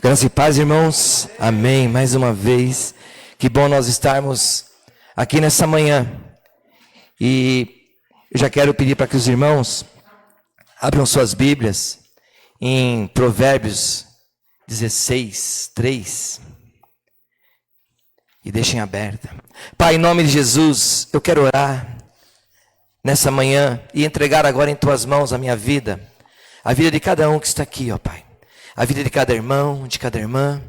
Graça e paz, irmãos. Amém. Mais uma vez. Que bom nós estarmos aqui nessa manhã. E eu já quero pedir para que os irmãos abram suas Bíblias em Provérbios 16, 3. E deixem aberta. Pai, em nome de Jesus, eu quero orar nessa manhã e entregar agora em tuas mãos a minha vida. A vida de cada um que está aqui, ó Pai. A vida de cada irmão, de cada irmã,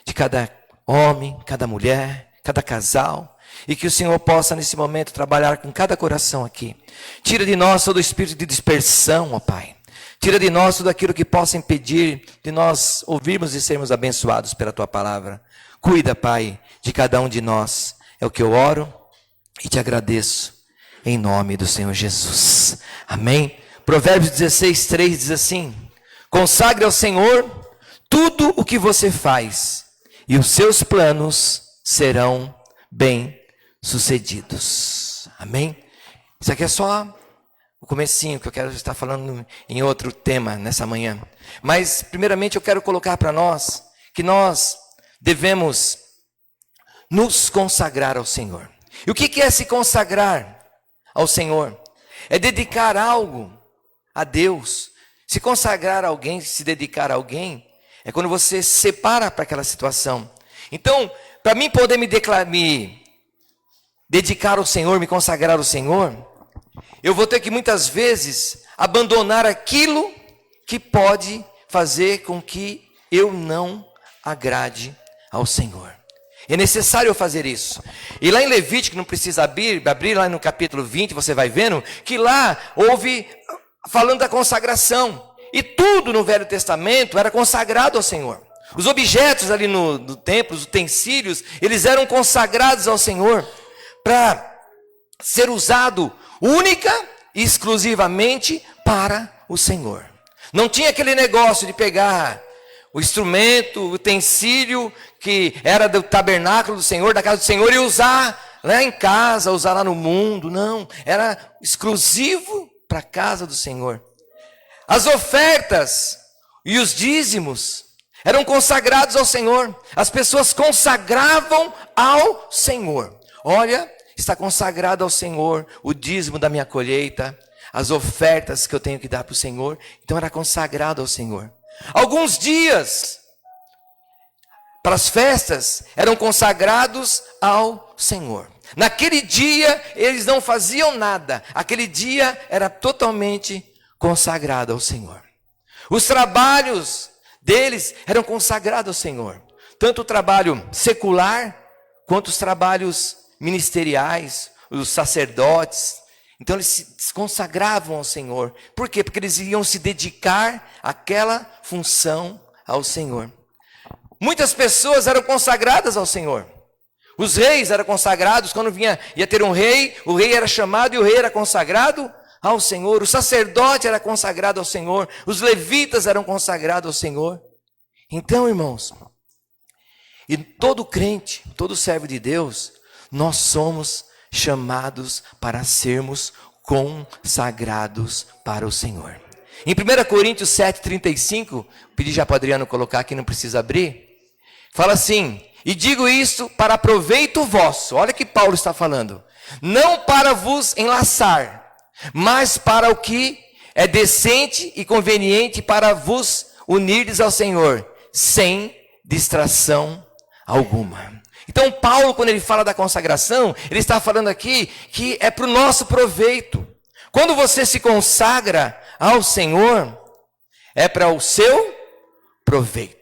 de cada homem, cada mulher, cada casal. E que o Senhor possa nesse momento trabalhar com cada coração aqui. Tira de nós todo o espírito de dispersão, ó Pai. Tira de nós tudo aquilo que possa impedir de nós ouvirmos e sermos abençoados pela Tua palavra. Cuida, Pai, de cada um de nós. É o que eu oro e te agradeço em nome do Senhor Jesus. Amém? Provérbios 16, 3 diz assim: consagre ao Senhor tudo o que você faz, e os seus planos serão bem-sucedidos. Amém? Isso aqui é só o comecinho, que eu quero estar falando em outro tema nessa manhã. Mas, primeiramente, eu quero colocar para nós que nós devemos nos consagrar ao Senhor. E o que é se consagrar ao Senhor? É dedicar algo a Deus. Se consagrar a alguém, se dedicar a alguém, é quando você se separa para aquela situação. Então, para mim poder me dedicar ao Senhor, me consagrar ao Senhor, eu vou ter que muitas vezes abandonar aquilo que pode fazer com que eu não agrade ao Senhor. É necessário eu fazer isso. E lá em Levítico, não precisa abrir lá no capítulo 20, você vai vendo, que lá houve falando da consagração. E tudo no Velho Testamento era consagrado ao Senhor. Os objetos ali no templo, os utensílios, eles eram consagrados ao Senhor para ser usado única e exclusivamente para o Senhor. Não tinha aquele negócio de pegar o instrumento, o utensílio que era do tabernáculo do Senhor, da casa do Senhor, e usar lá em casa, usar lá no mundo. Não, era exclusivo para a casa do Senhor. As ofertas e os dízimos eram consagrados ao Senhor. As pessoas consagravam ao Senhor. Olha, está consagrado ao Senhor o dízimo da minha colheita, as ofertas que eu tenho que dar para o Senhor. Então era consagrado ao Senhor. Alguns dias para as festas eram consagrados ao Senhor. Naquele dia eles não faziam nada. Aquele dia era totalmente consagrado ao Senhor. Os trabalhos deles eram consagrados ao Senhor. Tanto o trabalho secular, quanto os trabalhos ministeriais, os sacerdotes. Então eles se consagravam ao Senhor. Por quê? Porque eles iam se dedicar àquela função ao Senhor. Muitas pessoas eram consagradas ao Senhor. Os reis eram consagrados. Quando ia ter um rei, o rei era chamado e o rei era consagrado ao Senhor. O sacerdote era consagrado ao Senhor. Os levitas eram consagrados ao Senhor. Então, irmãos, e todo crente, todo servo de Deus, nós somos chamados para sermos consagrados para o Senhor. Em 1 Coríntios 7,35, pedi já para o Adriano colocar aqui, não precisa abrir, fala assim: e digo isso para proveito vosso. Olha que Paulo está falando. Não para vos enlaçar, mas para o que é decente e conveniente, para vos unirdes ao Senhor, sem distração alguma. Então Paulo, quando ele fala da consagração, ele está falando aqui que é para o nosso proveito. Quando você se consagra ao Senhor, é para o seu proveito.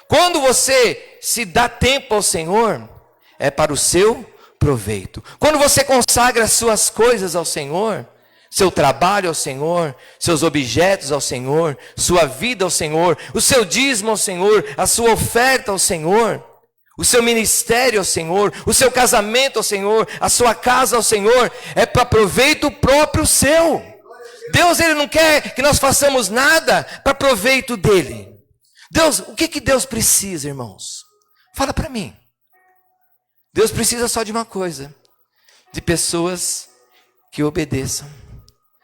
Quando você se dá tempo ao Senhor, é para o seu proveito. Quando você consagra as suas coisas ao Senhor, seu trabalho ao Senhor, seus objetos ao Senhor, sua vida ao Senhor, o seu dízimo ao Senhor, a sua oferta ao Senhor, o seu ministério ao Senhor, o seu casamento ao Senhor, a sua casa ao Senhor, é para proveito próprio seu. Deus, ele não quer que nós façamos nada para proveito dele. Deus, o que Deus precisa, irmãos? Fala para mim. Deus precisa só de uma coisa: de pessoas que obedeçam.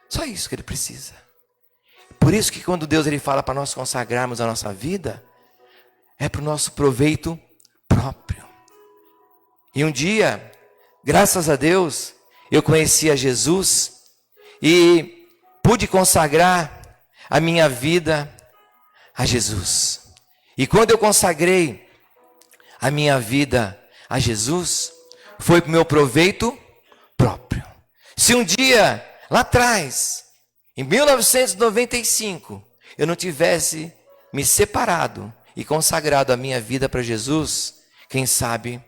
Só isso que ele precisa. Por isso que quando Deus ele fala para nós consagrarmos a nossa vida, é para o nosso proveito próprio. E um dia, graças a Deus, eu conheci a Jesus e pude consagrar a minha vida a Jesus. E quando eu consagrei a minha vida a Jesus, foi para o meu proveito próprio. Se um dia, lá atrás, em 1995, eu não tivesse me separado e consagrado a minha vida para Jesus, quem sabe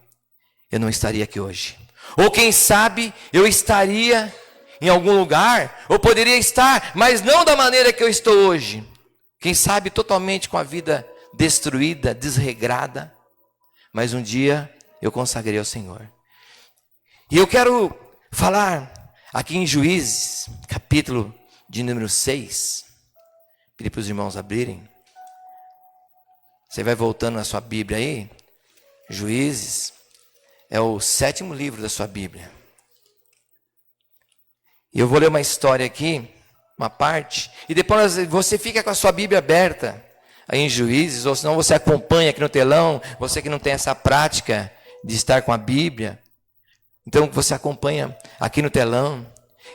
eu não estaria aqui hoje. Ou quem sabe eu estaria em algum lugar, ou poderia estar, mas não da maneira que eu estou hoje. Quem sabe totalmente com a vida destruída, desregrada, mas um dia eu consagrei ao Senhor. E eu quero falar aqui em Juízes, capítulo de número 6. Pedir para os irmãos abrirem. Você vai voltando na sua Bíblia aí. Juízes é o 7º livro da sua Bíblia. E eu vou ler uma história aqui, uma parte, e depois você fica com a sua Bíblia aberta aí em Juízes, ou senão você acompanha aqui no telão, você que não tem essa prática de estar com a Bíblia, então você acompanha aqui no telão.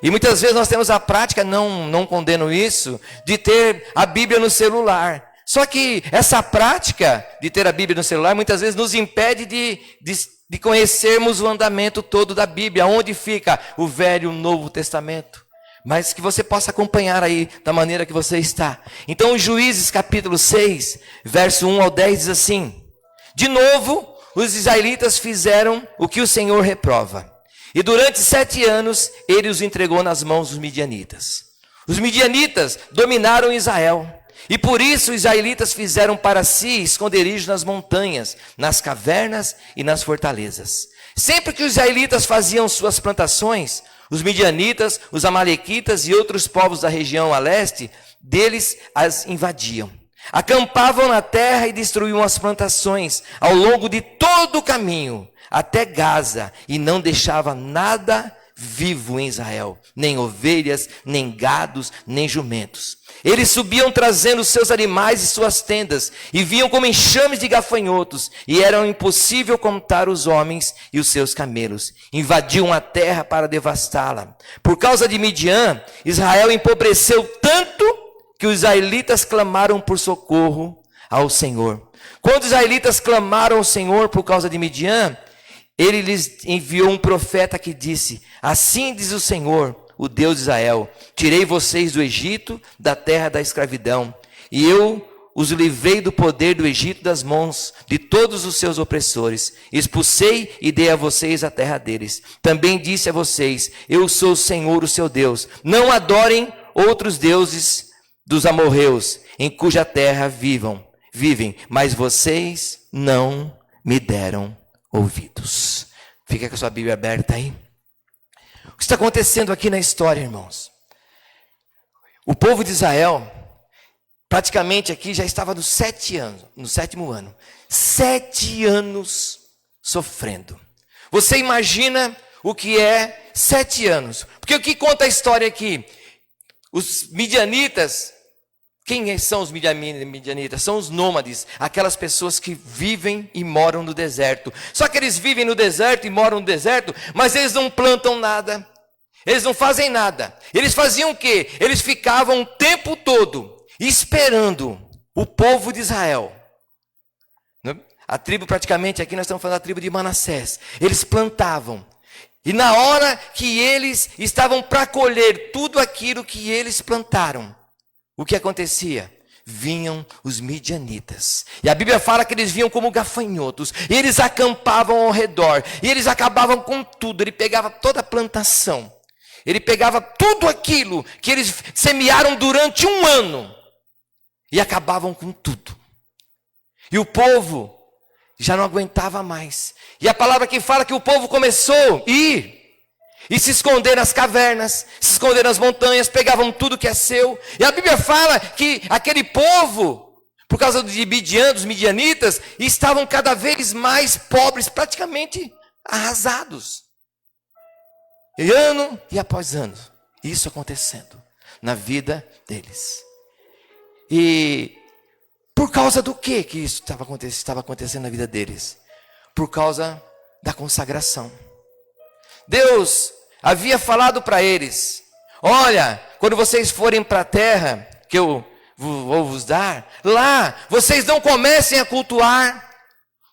E muitas vezes nós temos a prática, não condeno isso, de ter a Bíblia no celular. Só que essa prática de ter a Bíblia no celular muitas vezes nos impede de conhecermos o andamento todo da Bíblia, onde fica o Velho e o Novo Testamento. Mas que você possa acompanhar aí da maneira que você está. Então, Juízes capítulo 6, verso 1 ao 10 diz assim: de novo, os israelitas fizeram o que o Senhor reprova. E durante 7 anos, ele os entregou nas mãos dos midianitas. Os midianitas dominaram Israel. E por isso os israelitas fizeram para si esconderijo nas montanhas, nas cavernas e nas fortalezas. Sempre que os israelitas faziam suas plantações, os midianitas, os amalequitas e outros povos da região a leste deles as invadiam. Acampavam na terra e destruíam as plantações ao longo de todo o caminho, até Gaza, e não deixava nada vivo em Israel, nem ovelhas, nem gados, nem jumentos. Eles subiam trazendo seus animais e suas tendas, e vinham como enxames de gafanhotos, e era impossível contar os homens e os seus camelos. Invadiam a terra para devastá-la. Por causa de Midian, Israel empobreceu tanto que os israelitas clamaram por socorro ao Senhor. Quando os israelitas clamaram ao Senhor por causa de Midian, ele lhes enviou um profeta que disse: assim diz o Senhor, o Deus de Israel: tirei vocês do Egito, da terra da escravidão, e eu os livrei do poder do Egito, das mãos de todos os seus opressores. Expulsei e dei a vocês a terra deles. Também disse a vocês: eu sou o Senhor, o seu Deus. Não adorem outros deuses dos amorreus, em cuja terra vivem, mas vocês não me deram ouvidos. Fica com a sua Bíblia aberta aí. O que está acontecendo aqui na história, irmãos? O povo de Israel, praticamente aqui já estava no 7º ano. 7 anos sofrendo. Você imagina o que é 7 anos? Porque o que conta a história aqui? Os midianitas, quem são os midianitas? São os nômades, aquelas pessoas que vivem e moram no deserto. Só que eles vivem no deserto e moram no deserto, mas eles não plantam nada. Eles não fazem nada. Eles faziam o quê? Eles ficavam o tempo todo esperando o povo de Israel. A tribo, praticamente, aqui nós estamos falando da tribo de Manassés. Eles plantavam. E na hora que eles estavam para colher tudo aquilo que eles plantaram, o que acontecia? Vinham os midianitas. E a Bíblia fala que eles vinham como gafanhotos. E eles acampavam ao redor. E eles acabavam com tudo. Ele pegava toda a plantação. Ele pegava tudo aquilo que eles semearam durante 1 ano. E acabavam com tudo. E o povo já não aguentava mais. E a palavra que fala que o povo começou a ir e se esconder nas cavernas, se esconder nas montanhas, pegavam tudo que é seu. E a Bíblia fala que aquele povo, por causa de Midian, dos midianitas, estavam cada vez mais pobres, praticamente arrasados. E ano e após ano, isso acontecendo na vida deles. E Por causa do que isso estava acontecendo na vida deles? Por causa da consagração. Deus havia falado para eles: olha, quando vocês forem para a terra que eu vou vos dar, lá vocês não comecem a cultuar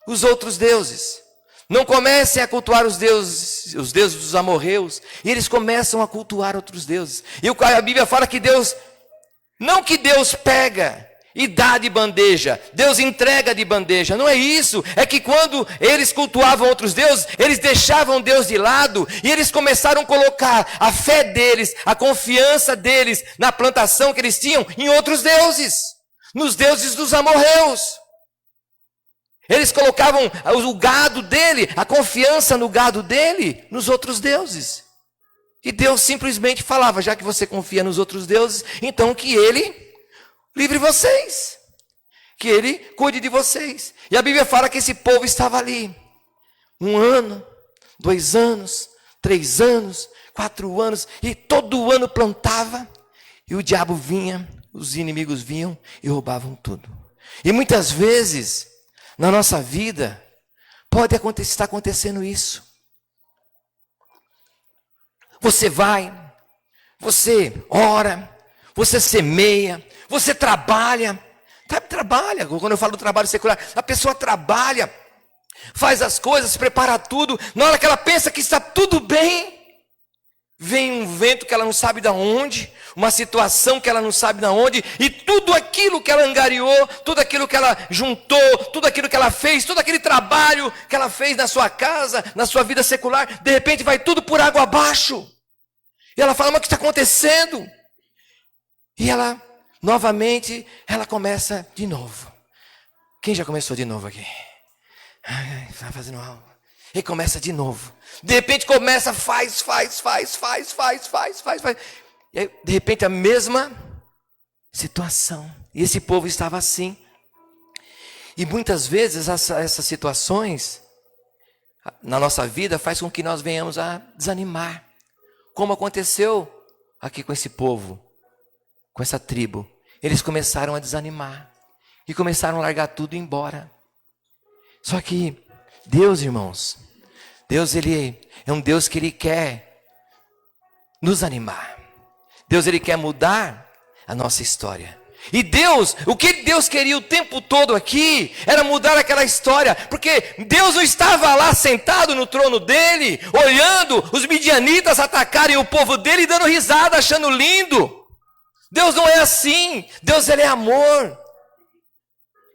os outros deuses. Não comecem a cultuar os deuses dos amorreus. E eles começam a cultuar outros deuses. E a Bíblia fala que Deus, não que Deus pega e dá de bandeja, Deus entrega de bandeja, não é isso. É que quando eles cultuavam outros deuses, eles deixavam Deus de lado e eles começaram a colocar a fé deles, a confiança deles na plantação que eles tinham em outros deuses, nos deuses dos amorreus. Eles colocavam o gado dele, a confiança no gado dele, nos outros deuses. E Deus simplesmente falava: já que você confia nos outros deuses, então que ele livre vocês, que ele cuide de vocês. E a Bíblia fala que esse povo estava ali 1 ano, 2 anos, 3 anos, 4 anos, e todo ano plantava, e o diabo vinha, os inimigos vinham e roubavam tudo. E muitas vezes na nossa vida pode estar acontecendo isso. Você vai, você ora, você semeia, você trabalha. Trabalha, quando eu falo do trabalho secular, a pessoa trabalha, faz as coisas, prepara tudo. Na hora que ela pensa que está tudo bem, vem um vento que ela não sabe de onde, uma situação que ela não sabe de onde, e tudo aquilo que ela angariou, tudo aquilo que ela juntou, tudo aquilo que ela fez, todo aquele trabalho que ela fez na sua casa, na sua vida secular, de repente vai tudo por água abaixo. E ela fala: mas o que está acontecendo? E ela, novamente, ela começa de novo. Quem já começou de novo aqui? Vai fazendo algo. E começa de novo. De repente começa, faz. E aí, de repente a mesma situação. E esse povo estava assim. E muitas vezes essas situações na nossa vida faz com que nós venhamos a desanimar. Como aconteceu aqui com esse povo, com essa tribo. Eles começaram a desanimar. E começaram a largar tudo e ir embora. Só que Deus, irmãos, Deus, Ele é um Deus que Ele quer nos animar. Deus, Ele quer mudar a nossa história. E Deus, o que Deus queria o tempo todo aqui, era mudar aquela história. Porque Deus não estava lá sentado no trono dele, olhando os midianitas atacarem o povo dele e dando risada, achando lindo. Deus não é assim. Deus, Ele é amor.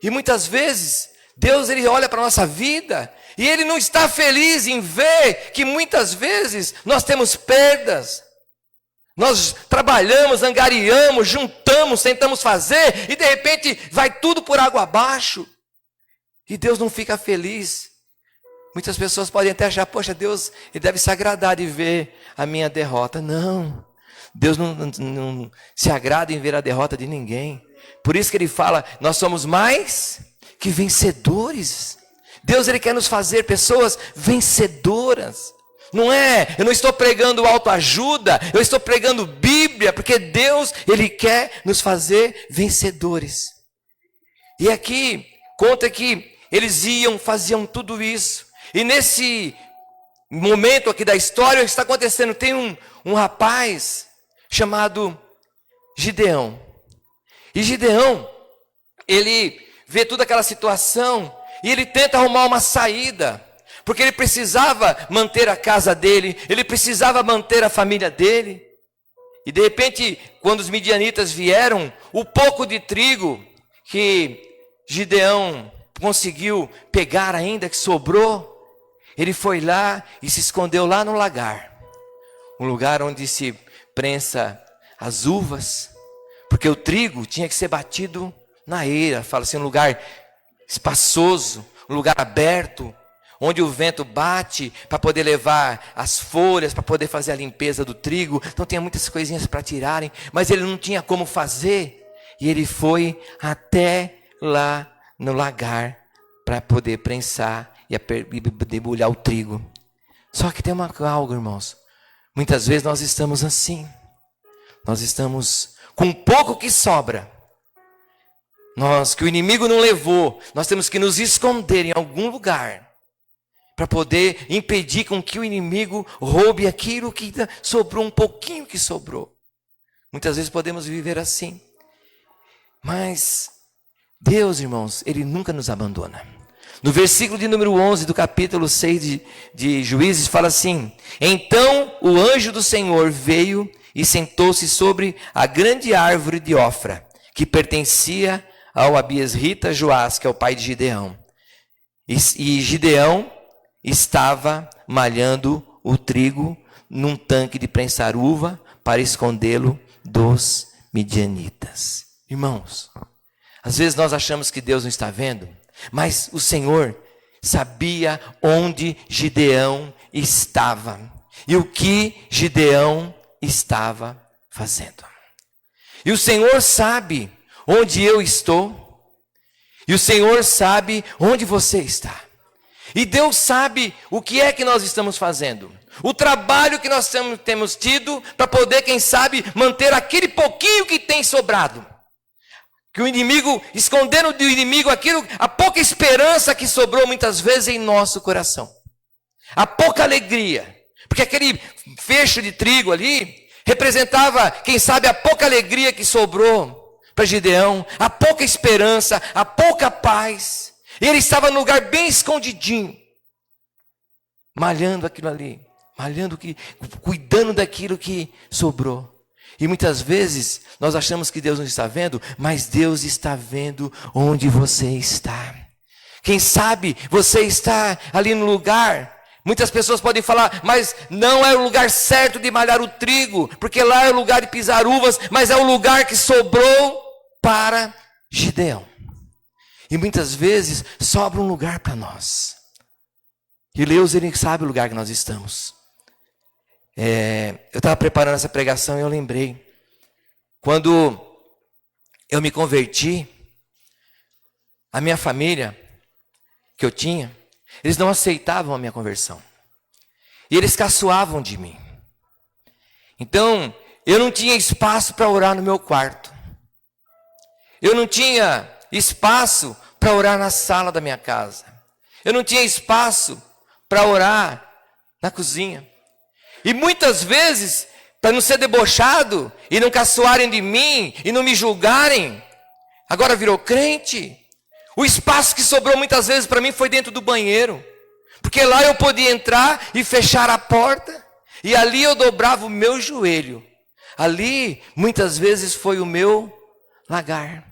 E muitas vezes, Deus, Ele olha para a nossa vida e Ele não está feliz em ver que muitas vezes nós temos perdas. Nós trabalhamos, angariamos, juntamos, tentamos fazer e de repente vai tudo por água abaixo. E Deus não fica feliz. Muitas pessoas podem até achar: poxa, Deus, Ele deve se agradar de ver a minha derrota. Não, Deus não se agrada em ver a derrota de ninguém. Por isso que Ele fala: nós somos mais que vencedores. Deus, Ele quer nos fazer pessoas vencedoras. Não é, eu não estou pregando autoajuda, eu estou pregando Bíblia, porque Deus, Ele quer nos fazer vencedores. E aqui, conta que eles faziam tudo isso. E nesse momento aqui da história, o que está acontecendo? Tem um rapaz chamado Gideão. E Gideão, ele vê toda aquela situação e ele tenta arrumar uma saída. Porque ele precisava manter a casa dele, ele precisava manter a família dele. E de repente, quando os midianitas vieram, o pouco de trigo que Gideão conseguiu pegar ainda, que sobrou, ele foi lá e se escondeu lá no lagar. Um lugar onde se prensa as uvas, porque o trigo tinha que ser batido na eira. Fala assim, um lugar espaçoso, um lugar aberto, onde o vento bate para poder levar as folhas, para poder fazer a limpeza do trigo. Então tinha muitas coisinhas para tirarem, mas ele não tinha como fazer. E ele foi até lá no lagar para poder prensar e debulhar o trigo. Só que tem algo, irmãos. Muitas vezes nós estamos assim. Nós estamos com pouco que sobra. que o inimigo não levou, nós temos que nos esconder em algum lugar para poder impedir com que o inimigo roube aquilo que sobrou, um pouquinho que sobrou. Muitas vezes podemos viver assim, mas Deus, irmãos, Ele nunca nos abandona. No versículo de número 11 do capítulo 6 de Juízes, fala assim: então o anjo do Senhor veio e sentou-se sobre a grande árvore de Ofra, que pertencia ao Abiesrita Joás, que é o pai de Gideão. E Gideão estava malhando o trigo num tanque de prensar uva para escondê-lo dos midianitas. Irmãos, às vezes nós achamos que Deus não está vendo, mas o Senhor sabia onde Gideão estava e o que Gideão estava fazendo. E o Senhor sabe onde eu estou, e o Senhor sabe onde você está. E Deus sabe o que é que nós estamos fazendo, o trabalho que nós temos tido para poder, quem sabe, manter aquele pouquinho que tem sobrado. Que o inimigo, escondendo do inimigo a pouca esperança que sobrou muitas vezes em nosso coração. A pouca alegria. Porque aquele fecho de trigo ali representava, quem sabe, a pouca alegria que sobrou para Gideão, a pouca esperança, a pouca paz. E ele estava num lugar bem escondidinho, malhando aquilo ali, cuidando daquilo que sobrou. E muitas vezes nós achamos que Deus não está vendo, mas Deus está vendo onde você está. Quem sabe você está ali no lugar. Muitas pessoas podem falar, mas não é o lugar certo de malhar o trigo, porque lá é o lugar de pisar uvas, mas é o lugar que sobrou para Gideão. E muitas vezes sobra um lugar para nós. E Deus, Ele sabe o lugar que nós estamos. Eu estava preparando essa pregação e eu lembrei. Quando eu me converti, a minha família que eu tinha, eles não aceitavam a minha conversão. E eles caçoavam de mim. Então, eu não tinha espaço para orar no meu quarto. Eu não tinha espaço para orar na sala da minha casa. Eu não tinha espaço para orar na cozinha. E muitas vezes, para não ser debochado, e não caçoarem de mim, e não me julgarem, agora virou crente. O espaço que sobrou muitas vezes para mim foi dentro do banheiro. Porque lá eu podia entrar e fechar a porta, e ali eu dobrava o meu joelho. Ali, muitas vezes, foi o meu lagar.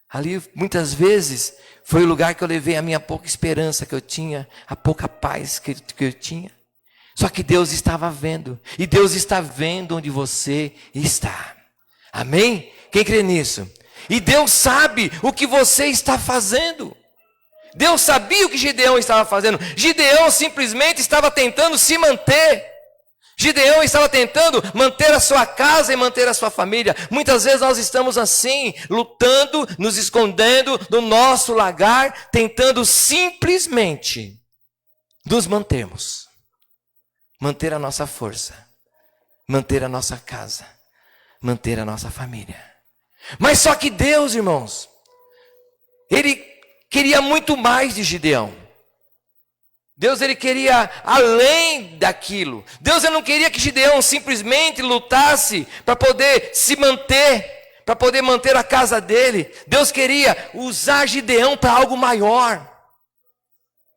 Ali, muitas vezes, foi o lugar que eu levei a minha pouca esperança que eu tinha, a pouca paz que eu tinha. Só que Deus estava vendo, e Deus está vendo onde você está. Amém? Quem crê nisso? E Deus sabe o que você está fazendo. Deus sabia o que Gideão estava fazendo. Gideão simplesmente estava tentando se manter. Gideão estava tentando manter a sua casa e manter a sua família. Muitas vezes nós estamos assim, lutando, nos escondendo no nosso lagar, tentando simplesmente nos mantermos. Manter a nossa força, manter a nossa casa, manter a nossa família. Mas só que Deus, irmãos, Ele queria muito mais de Gideão. Deus, Ele queria além daquilo. Deus, Ele não queria que Gideão simplesmente lutasse para poder se manter, para poder manter a casa dele. Deus queria usar Gideão para algo maior.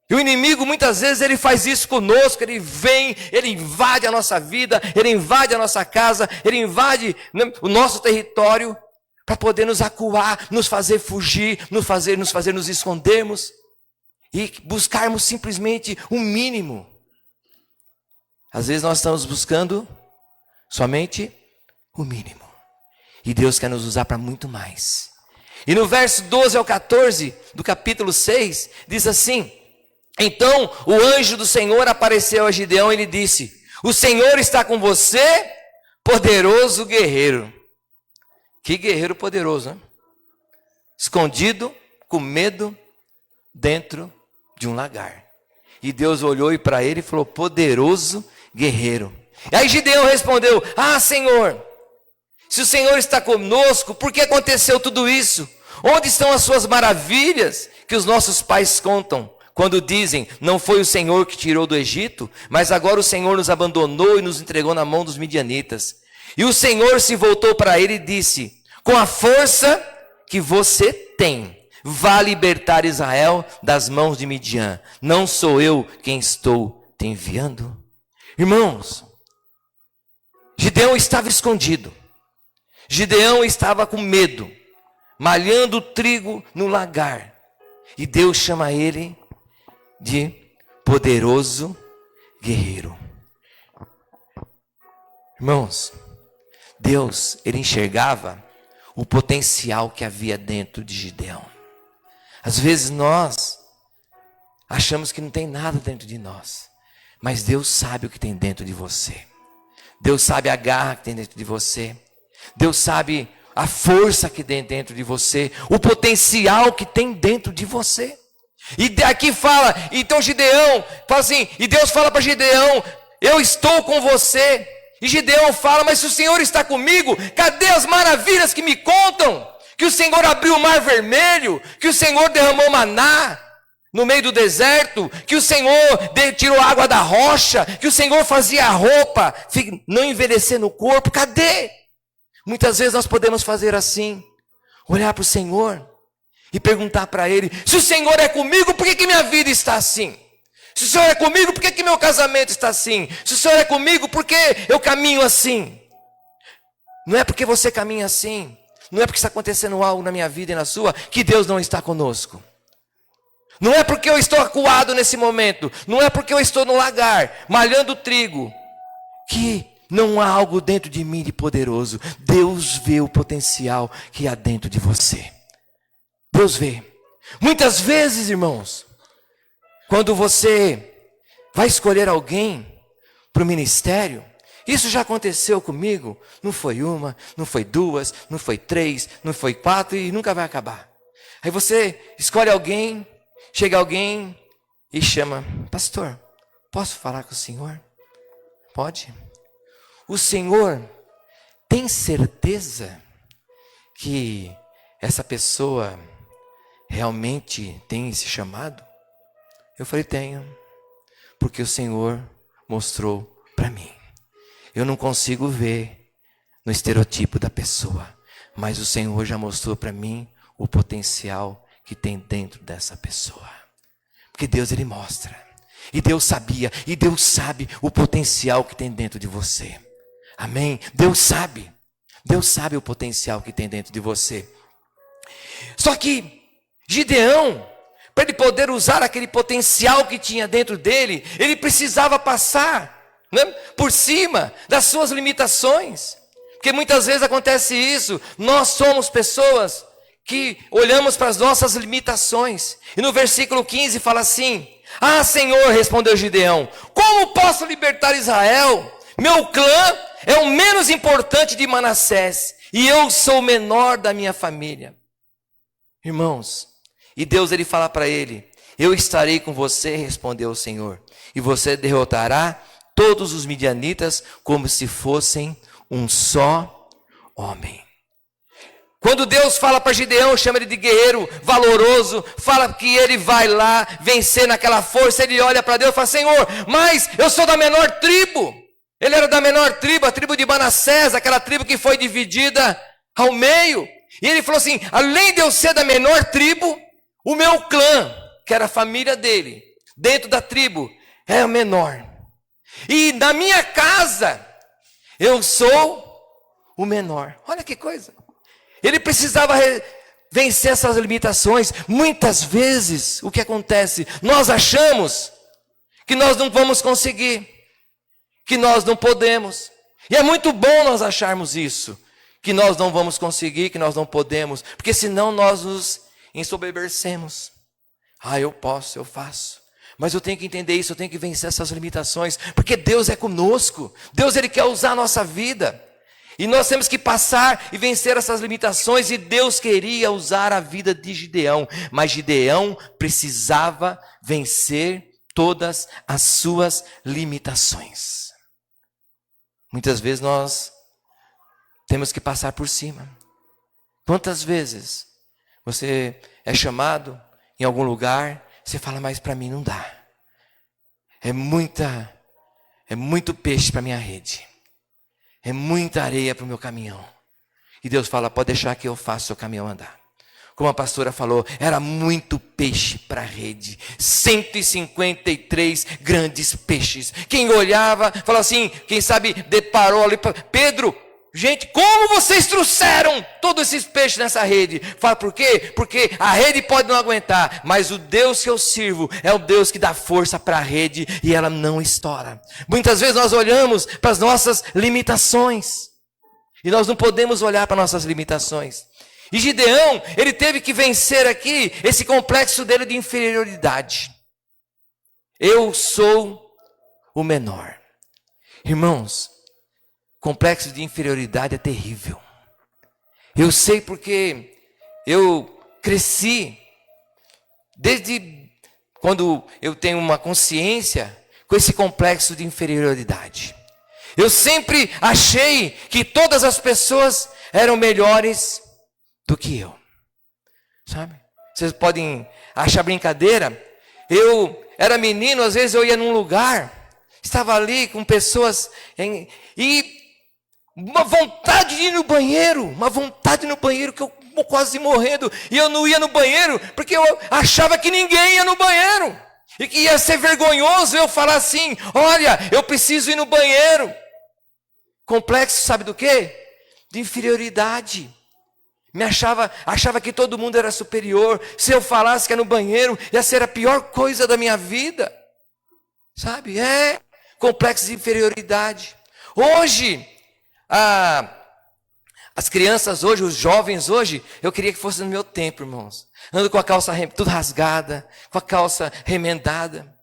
E o inimigo muitas vezes ele faz isso conosco, ele vem, ele invade a nossa vida, ele invade a nossa casa, ele invade o nosso território para poder nos acuar, nos fazer fugir, nos fazer nos escondermos e buscarmos simplesmente o mínimo. Às vezes nós estamos buscando somente o mínimo. E Deus quer nos usar para muito mais. E no verso 12 ao 14 do capítulo 6, diz assim: então o anjo do Senhor apareceu a Gideão e lhe disse: o Senhor está com você, poderoso guerreiro. Que guerreiro poderoso, hein? Escondido, com medo, dentro de um lagar. E Deus olhou para ele e falou: poderoso guerreiro. E aí Gideão respondeu: ah, Senhor, se o Senhor está conosco, por que aconteceu tudo isso? Onde estão as suas maravilhas que os nossos pais contam, quando dizem, não foi o Senhor que tirou do Egito, mas agora o Senhor nos abandonou e nos entregou na mão dos midianitas. E o Senhor se voltou para ele e disse, com a força que você tem, vá libertar Israel das mãos de Midian. Não sou eu quem estou te enviando? Irmãos, Gideão estava escondido. Gideão estava com medo, malhando trigo no lagar. E Deus chama ele de poderoso guerreiro. Irmãos, Deus, ele enxergava o potencial que havia dentro de Gideão. Às vezes nós achamos que não tem nada dentro de nós, mas Deus sabe o que tem dentro de você. Deus sabe a garra que tem dentro de você. Deus sabe a força que tem dentro de você, o potencial que tem dentro de você. E aqui fala, então Gideão, fala assim, e Deus fala para Gideão, eu estou com você. E Gideão fala, mas se o Senhor está comigo, cadê as maravilhas que me contam? Que o Senhor abriu o mar vermelho, que o Senhor derramou maná no meio do deserto, que o Senhor tirou água da rocha, que o Senhor fazia a roupa não envelhecer no corpo, cadê? Muitas vezes nós podemos fazer assim, olhar para o Senhor e perguntar para Ele, se o Senhor é comigo, por que minha vida está assim? Se o Senhor é comigo, por que meu casamento está assim? Se o Senhor é comigo, por que eu caminho assim? Não é porque você caminha assim, não é porque está acontecendo algo na minha vida e na sua, que Deus não está conosco. Não é porque eu estou acuado nesse momento, não é porque eu estou no lagar, malhando trigo, que não há algo dentro de mim de poderoso. Deus vê o potencial que há dentro de você. Deus vê. Muitas vezes, irmãos, quando você vai escolher alguém para o ministério, isso já aconteceu comigo, não foi uma, não foi duas, não foi três, não foi quatro e nunca vai acabar. Aí você escolhe alguém, chega alguém e chama, pastor, posso falar com o senhor? Pode? O Senhor tem certeza que essa pessoa realmente tem esse chamado? Eu falei, tenho, porque o Senhor mostrou para mim. Eu não consigo ver no estereotipo da pessoa, mas o Senhor já mostrou para mim o potencial que tem dentro dessa pessoa. Porque Deus, Ele mostra. E Deus sabia, e Deus sabe o potencial que tem dentro de você. Amém? Deus sabe o potencial que tem dentro de você. Só que Gideão, para ele poder usar aquele potencial que tinha dentro dele, ele precisava passar, né, por cima das suas limitações. Porque muitas vezes acontece isso, nós somos pessoas que olhamos para as nossas limitações. E no versículo 15 fala assim, ah, Senhor, respondeu Gideão, como posso libertar Israel? Meu clã é o menos importante de Manassés, e eu sou o menor da minha família. Irmãos, e Deus, ele fala para ele, eu estarei com você, respondeu o Senhor, e você derrotará todos os midianitas como se fossem um só homem. Quando Deus fala para Gideão, chama ele de guerreiro valoroso, fala que ele vai lá vencer naquela força, ele olha para Deus e fala, Senhor, mas eu sou da menor tribo. Ele era da menor tribo, a tribo de Manassés, aquela tribo que foi dividida ao meio. E ele falou assim, além de eu ser da menor tribo, o meu clã, que era a família dele, dentro da tribo, é o menor. E na minha casa, eu sou o menor. Olha que coisa. Ele precisava vencer essas limitações. Muitas vezes, o que acontece? Nós achamos que nós não vamos conseguir, que nós não podemos. E é muito bom nós acharmos isso, que nós não vamos conseguir, que nós não podemos, porque senão nós nos ensoberbecemos. Ah, eu posso, eu faço. Mas eu tenho que entender isso, eu tenho que vencer essas limitações, porque Deus é conosco. Deus, Ele quer usar a nossa vida. E nós temos que passar e vencer essas limitações, e Deus queria usar a vida de Gideão, mas Gideão precisava vencer todas as suas limitações. Muitas vezes nós temos que passar por cima. Quantas vezes Você é chamado em algum lugar, você fala, mas para mim não dá. É muito peixe para minha rede. É muita areia para o meu caminhão. E Deus fala, pode deixar que eu faça o seu caminhão andar. Como a pastora falou, era muito peixe para a rede. 153 grandes peixes. Quem olhava, falou assim, quem sabe deparou ali, Pedro, gente, como vocês trouxeram todos esses peixes nessa rede? Fala, por quê? Porque a rede pode não aguentar, mas o Deus que eu sirvo é o Deus que dá força para a rede e ela não estoura. Muitas vezes nós olhamos para as nossas limitações e nós não podemos olhar para nossas limitações. E Gideão, ele teve que vencer aqui esse complexo dele de inferioridade. Eu sou o menor. Irmãos, complexo de inferioridade é terrível. Eu sei porque eu cresci desde quando eu tenho uma consciência com esse complexo de inferioridade. Eu sempre achei que todas as pessoas eram melhores do que eu. Sabe? Vocês podem achar brincadeira. Eu era menino, às vezes eu ia num lugar, estava ali com pessoas e uma vontade de ir no banheiro, que eu quase morrendo, e eu não ia no banheiro, porque eu achava que ninguém ia no banheiro, e que ia ser vergonhoso eu falar assim, olha, eu preciso ir no banheiro. Complexo, sabe do quê? De inferioridade. Achava que todo mundo era superior, se eu falasse que ia no banheiro, ia ser a pior coisa da minha vida. Sabe? Complexo de inferioridade. Hoje, as crianças hoje, os jovens hoje, eu queria que fosse no meu tempo, irmãos. Ando com a calça tudo rasgada, com a calça remendada.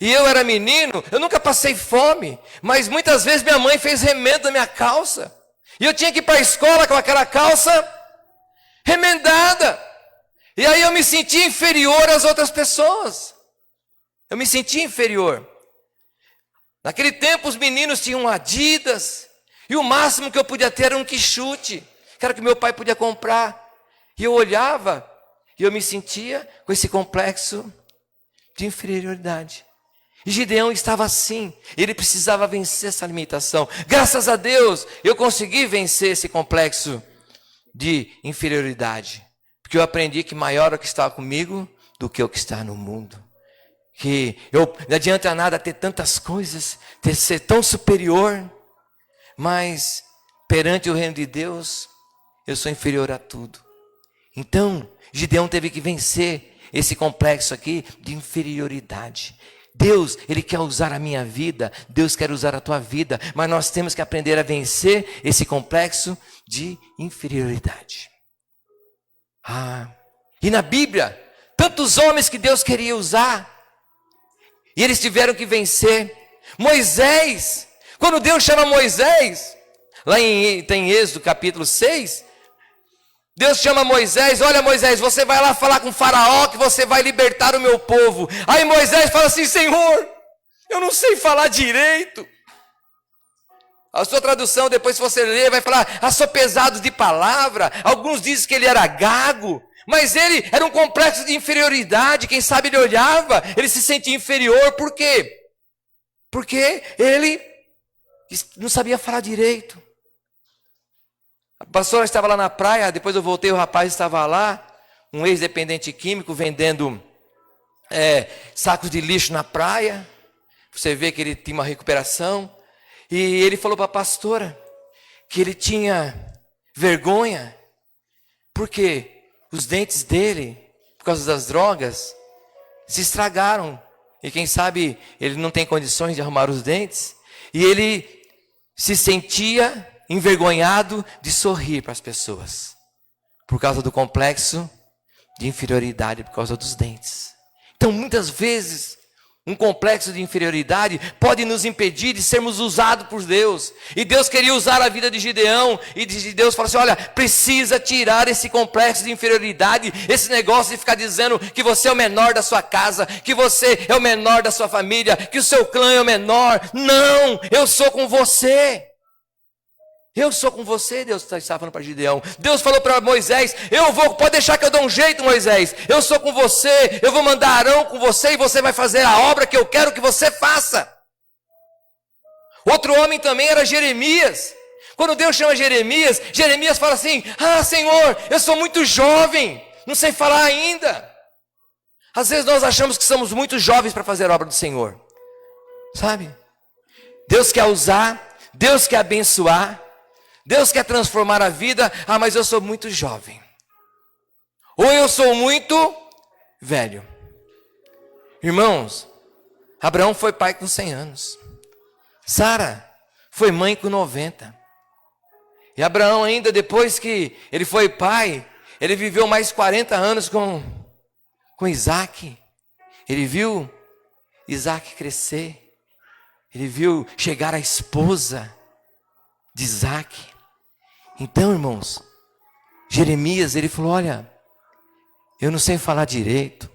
E eu era menino, eu nunca passei fome, mas muitas vezes minha mãe fez remendo na minha calça. E eu tinha que ir para a escola com aquela calça remendada. E aí eu me sentia inferior às outras pessoas. Eu me sentia inferior. Naquele tempo os meninos tinham Adidas. E o máximo que eu podia ter era um quichute, que era o que meu pai podia comprar. E eu olhava e eu me sentia com esse complexo de inferioridade. E Gideão estava assim, ele precisava vencer essa limitação. Graças a Deus eu consegui vencer esse complexo de inferioridade. Porque eu aprendi que maior é o que está comigo do que o que está no mundo. Que não adianta nada ter tantas coisas, ser tão superior, mas perante o reino de Deus, eu sou inferior a tudo. Então, Gideão teve que vencer esse complexo aqui de inferioridade. Deus, Ele quer usar a minha vida, Deus quer usar a tua vida, mas nós temos que aprender a vencer esse complexo de inferioridade. E na Bíblia, tantos homens que Deus queria usar, e eles tiveram que vencer. Moisés, quando Deus chama Moisés, lá tem Êxodo capítulo 6, Deus chama Moisés, olha Moisés, você vai lá falar com o faraó que você vai libertar o meu povo. Aí Moisés fala assim, Senhor, eu não sei falar direito. A sua tradução, depois se você ler, vai falar, sou pesado de palavra. Alguns dizem que ele era gago, mas ele era um complexo de inferioridade. Quem sabe ele olhava, ele se sentia inferior, por quê? Porque ele não sabia falar direito. A pastora estava lá na praia, depois eu voltei, o rapaz estava lá, um ex-dependente químico vendendo sacos de lixo na praia. Você vê que ele tinha uma recuperação. E ele falou para a pastora que ele tinha vergonha, porque os dentes dele, por causa das drogas, se estragaram. E quem sabe ele não tem condições de arrumar os dentes. E ele se sentia envergonhado de sorrir para as pessoas, por causa do complexo de inferioridade, por causa dos dentes. Então muitas vezes um complexo de inferioridade pode nos impedir de sermos usados por Deus. E Deus queria usar a vida de Gideão, e Deus falou assim, olha, precisa tirar esse complexo de inferioridade, esse negócio de ficar dizendo que você é o menor da sua casa, que você é o menor da sua família, que o seu clã é o menor. Não, eu sou com você. Eu sou com você, Deus está falando para Gideão. Deus falou para Moisés, pode deixar que eu dou um jeito, Moisés. Eu sou com você, eu vou mandar Arão com você e você vai fazer a obra que eu quero que você faça. Outro homem também era Jeremias. Quando Deus chama Jeremias, Jeremias fala assim, Senhor, eu sou muito jovem, não sei falar ainda. Às vezes nós achamos que somos muito jovens para fazer a obra do Senhor. Sabe? Deus quer usar, Deus quer abençoar, Deus quer transformar a vida. Mas eu sou muito jovem. Ou eu sou muito velho. Irmãos, Abraão foi pai com 100 anos. Sara foi mãe com 90. E Abraão ainda, depois que ele foi pai, ele viveu mais 40 anos com Isaac. Ele viu Isaac crescer. Ele viu chegar a esposa de Isaac. Então, irmãos, Jeremias, ele falou, olha, eu não sei falar direito.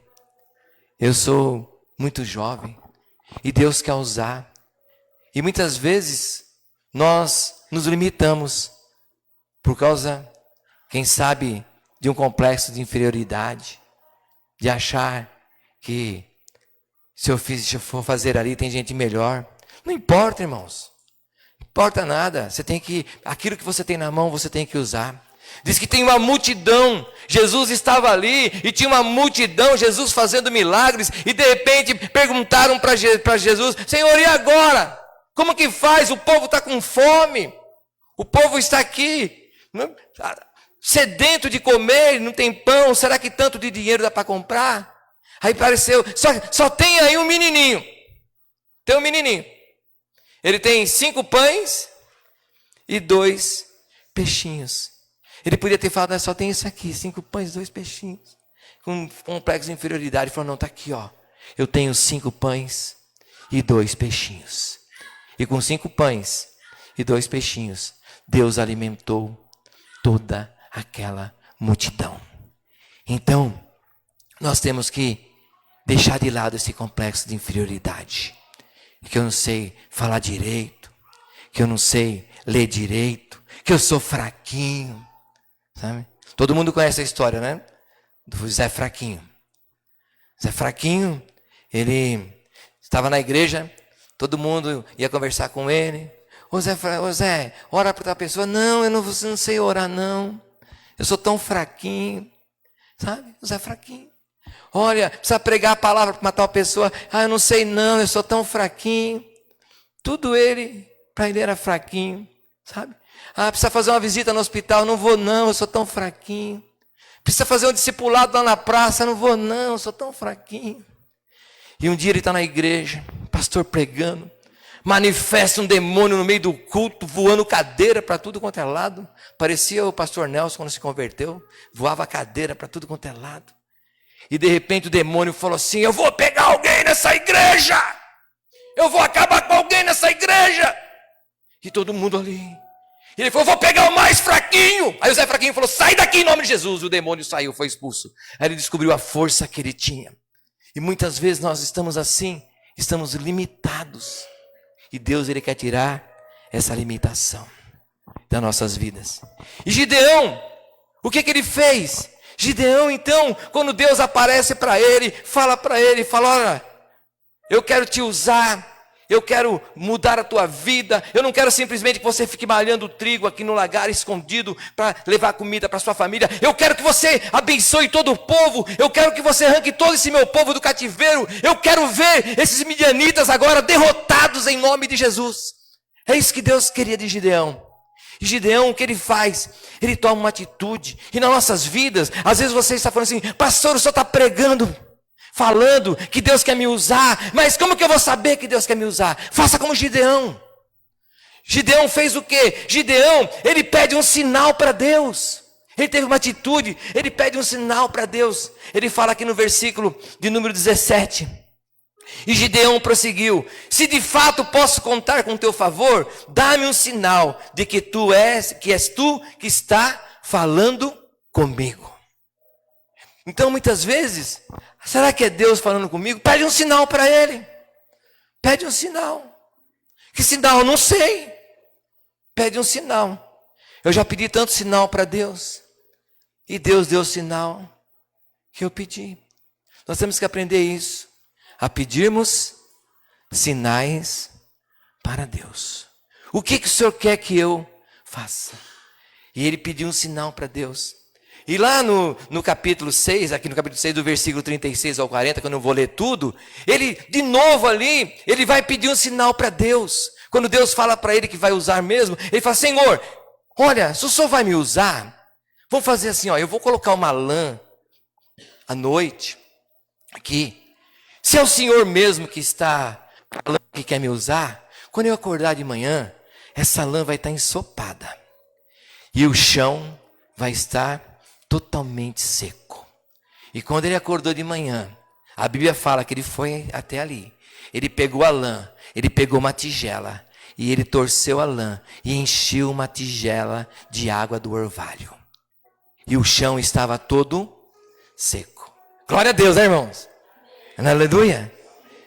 Eu sou muito jovem. E Deus quer usar. E muitas vezes, nós nos limitamos por causa, quem sabe, de um complexo de inferioridade. De achar que se eu for fazer ali, tem gente melhor. Não importa, irmãos. Não importa nada. Aquilo que você tem na mão, você tem que usar. Diz que tem uma multidão. Jesus estava ali e tinha uma multidão, Jesus fazendo milagres. E de repente perguntaram para Jesus, Senhor, e agora? Como que faz? O povo está com fome. O povo está aqui, sedento de comer, não tem pão. Será que tanto de dinheiro dá para comprar? Aí apareceu, só tem aí um menininho. Tem um menininho. Ele tem 5 pães e 2 peixinhos. Ele podia ter falado, só tem isso aqui, 5 pães e 2 peixinhos. Com um complexo de inferioridade. Ele falou, não, está aqui, ó. Eu tenho 5 pães e 2 peixinhos. E com 5 pães e 2 peixinhos, Deus alimentou toda aquela multidão. Então, nós temos que deixar de lado esse complexo de inferioridade. Que eu não sei falar direito, que eu não sei ler direito, que eu sou fraquinho, sabe? Todo mundo conhece a história, né? Do Zé Fraquinho. Zé Fraquinho, ele estava na igreja, todo mundo ia conversar com ele. Ô Zé, ora para outra pessoa. Não, eu não sei orar, não. Eu sou tão fraquinho, sabe? O Zé Fraquinho. Olha, precisa pregar a palavra para matar uma pessoa. Eu não sei não, eu sou tão fraquinho. Tudo para ele era fraquinho, sabe? Precisa fazer uma visita no hospital. Não vou não, eu sou tão fraquinho. Precisa fazer um discipulado lá na praça. Não vou não, eu sou tão fraquinho. E um dia ele está na igreja, pastor pregando. Manifesta um demônio no meio do culto, voando cadeira para tudo quanto é lado. Parecia o pastor Nelson quando se converteu. Voava cadeira para tudo quanto é lado. E de repente o demônio falou assim, eu vou pegar alguém nessa igreja. Eu vou acabar com alguém nessa igreja. E todo mundo ali. E ele falou, vou pegar o mais fraquinho. Aí o Zé Fraquinho falou, sai daqui em nome de Jesus. O demônio saiu, foi expulso. Aí ele descobriu a força que ele tinha. E muitas vezes nós estamos assim, estamos limitados. E Deus, ele quer tirar essa limitação das nossas vidas. E Gideão, o que ele fez? Gideão, então, quando Deus aparece para ele, fala, olha, eu quero te usar, eu quero mudar a tua vida, eu não quero simplesmente que você fique malhando trigo aqui no lagar escondido para levar comida para sua família, eu quero que você abençoe todo o povo, eu quero que você arranque todo esse meu povo do cativeiro, eu quero ver esses midianitas agora derrotados em nome de Jesus. É isso que Deus queria de Gideão. E Gideão, o que ele faz? Ele toma uma atitude. E nas nossas vidas, às vezes você está falando assim, pastor, o senhor está pregando, falando que Deus quer me usar, mas como que eu vou saber que Deus quer me usar? Faça como Gideão. Gideão fez o quê? Gideão, ele pede um sinal para Deus. Ele teve uma atitude, ele pede um sinal para Deus. Ele fala aqui no versículo de número 17. E Gideão prosseguiu, se de fato posso contar com teu favor, dá-me um sinal de que és tu que está falando comigo. Então muitas vezes, será que é Deus falando comigo? Pede um sinal para ele. Pede um sinal. Que sinal? Não sei. Pede um sinal. Eu já pedi tanto sinal para Deus. E Deus deu o sinal que eu pedi. Nós temos que aprender isso. A pedirmos sinais para Deus. O que o Senhor quer que eu faça? E ele pediu um sinal para Deus. E lá no capítulo 6, aqui no capítulo 6, do versículo 36 ao 40, que eu não vou ler tudo, ele, de novo ali, ele vai pedir um sinal para Deus. Quando Deus fala para ele que vai usar mesmo, ele fala, Senhor, olha, se o Senhor vai me usar, vamos fazer assim, ó, eu vou colocar uma lã à noite, aqui. Se é o Senhor mesmo que está falando que quer me usar, quando eu acordar de manhã, essa lã vai estar ensopada. E o chão vai estar totalmente seco. E quando ele acordou de manhã, a Bíblia fala que ele foi até ali. Ele pegou a lã, ele pegou uma tigela, e ele torceu a lã e encheu uma tigela de água do orvalho. E o chão estava todo seco. Glória a Deus, né, irmãos? Aleluia.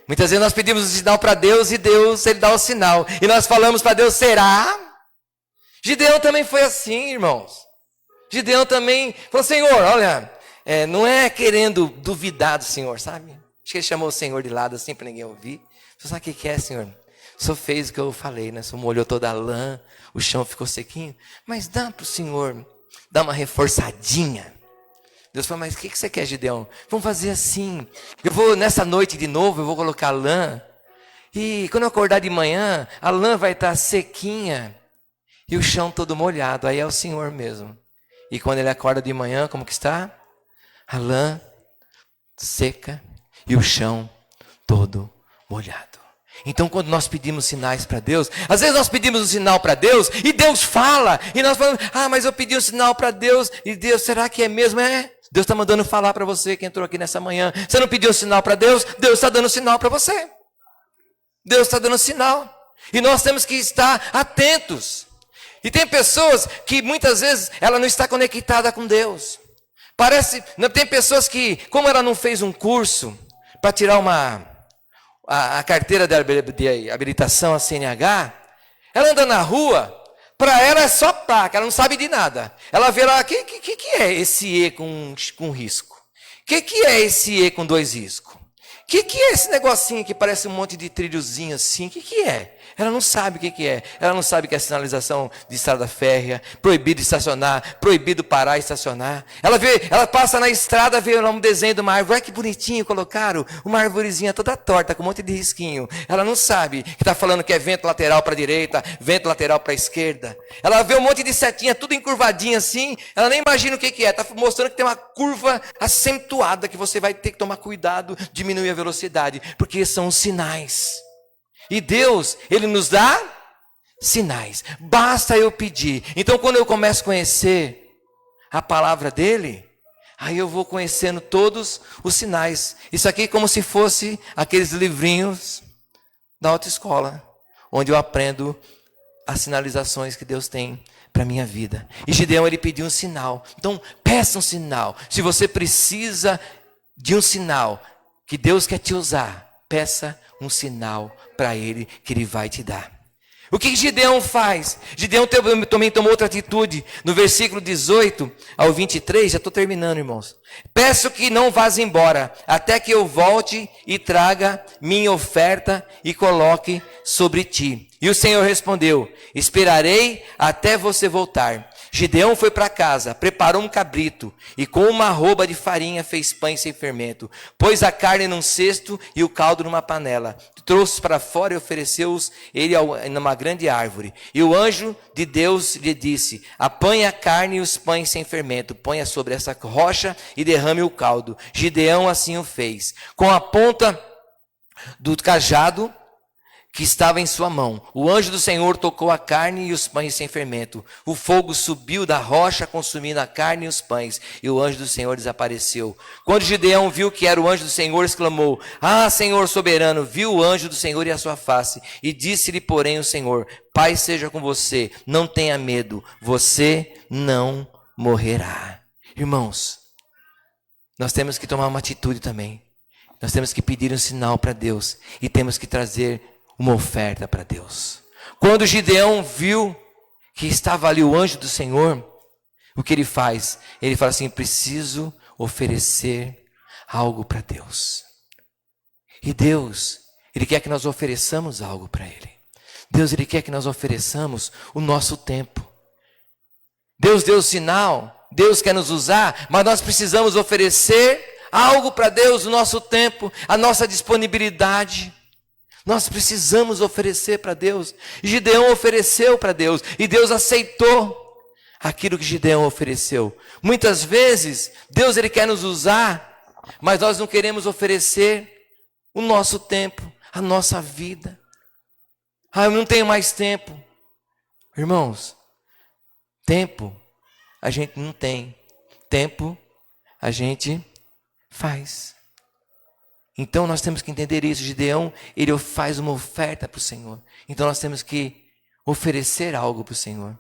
Muitas vezes nós pedimos um sinal para Deus e Deus, ele dá o sinal. E nós falamos para Deus, será? Gideão também foi assim, irmãos. Gideão também falou, Senhor, olha, não é querendo duvidar do Senhor, sabe? Acho que ele chamou o Senhor de lado assim para ninguém ouvir. Você sabe o que é, Senhor? O Senhor fez o que eu falei, né? O Senhor molhou toda a lã, o chão ficou sequinho. Mas dá para o Senhor dar uma reforçadinha. Deus falou, mas o que você quer, Gideão? Vamos fazer assim. Eu vou, nessa noite de novo, eu vou colocar lã. E quando eu acordar de manhã, a lã vai estar sequinha. E o chão todo molhado. Aí é o Senhor mesmo. E quando ele acorda de manhã, como que está? A lã seca e o chão todo molhado. Então, quando nós pedimos sinais para Deus, às vezes nós pedimos um sinal para Deus e Deus fala. E nós falamos, mas eu pedi um sinal para Deus e Deus, será que é mesmo? É. Deus está mandando falar para você que entrou aqui nessa manhã. Você não pediu um sinal para Deus? Deus está dando sinal para você. Deus está dando sinal. E nós temos que estar atentos. E tem pessoas que muitas vezes ela não está conectada com Deus. Tem pessoas que, como ela não fez um curso para tirar a carteira de habilitação, a CNH, ela anda na rua, para ela é só placa, ela não sabe de nada. Ela vê lá, o que é esse E com risco? O que é esse E com 2 riscos? O que é esse negocinho que parece um monte de trilhozinho assim? O que é? Ela não sabe o que é. Ela não sabe que é sinalização de estrada férrea, proibido estacionar, proibido parar e estacionar. Ela passa na estrada, vê lá um desenho de uma árvore. Olha que bonitinho, colocaram uma arvorezinha toda torta, com um monte de risquinho. Ela não sabe que está falando que é vento lateral para a direita, vento lateral para a esquerda. Ela vê um monte de setinha, tudo encurvadinho assim. Ela nem imagina o que é. Está mostrando que tem uma curva acentuada, que você vai ter que tomar cuidado, diminuir a velocidade, porque são os sinais. E Deus, Ele nos dá sinais. Basta eu pedir. Então, quando eu começo a conhecer a palavra dEle, aí eu vou conhecendo todos os sinais. Isso aqui é como se fosse aqueles livrinhos da autoescola, onde eu aprendo as sinalizações que Deus tem para a minha vida. E Gideão, ele pediu um sinal. Então, peça um sinal. Se você precisa de um sinal que Deus quer te usar, peça um sinal para Ele que Ele vai te dar. O que Gideão faz? Gideão também tomou outra atitude. No versículo 18 ao 23, já estou terminando, irmãos. Peço que não vás embora, até que eu volte e traga minha oferta e coloque sobre ti. E o Senhor respondeu, esperarei até você voltar. Gideão foi para casa, preparou um cabrito e com uma arroba de farinha fez pães sem fermento. Pôs a carne num cesto e o caldo numa panela. Trouxe para fora e ofereceu-os ele numa grande árvore. E o anjo de Deus lhe disse, apanhe a carne e os pães sem fermento, ponha sobre essa rocha e derrame o caldo. Gideão assim o fez. Com a ponta do cajado que estava em sua mão, o anjo do Senhor tocou a carne e os pães sem fermento. O fogo subiu da rocha, consumindo a carne e os pães, e o anjo do Senhor desapareceu. Quando Gideão viu que era o anjo do Senhor, exclamou, Senhor soberano, viu o anjo do Senhor e a sua face, e disse-lhe, porém, o Senhor, paz seja com você, não tenha medo, você não morrerá. Irmãos, nós temos que tomar uma atitude também. Nós temos que pedir um sinal para Deus, e temos que trazer uma oferta para Deus. Quando Gideão viu que estava ali o anjo do Senhor, o que ele faz? Ele fala assim: preciso oferecer algo para Deus. E Deus, Ele quer que nós ofereçamos algo para Ele. Deus, Ele quer que nós ofereçamos o nosso tempo. Deus deu o sinal, Deus quer nos usar, mas nós precisamos oferecer algo para Deus, o nosso tempo, a nossa disponibilidade. Nós precisamos oferecer para Deus. Gideão ofereceu para Deus e Deus aceitou aquilo que Gideão ofereceu. Muitas vezes, Deus ele quer nos usar, mas nós não queremos oferecer o nosso tempo, a nossa vida. Ah, eu não tenho mais tempo. Irmãos, tempo a gente não tem. Tempo a gente faz. Então nós temos que entender isso. Gideão, ele faz uma oferta para o Senhor. Então nós temos que oferecer algo para o Senhor.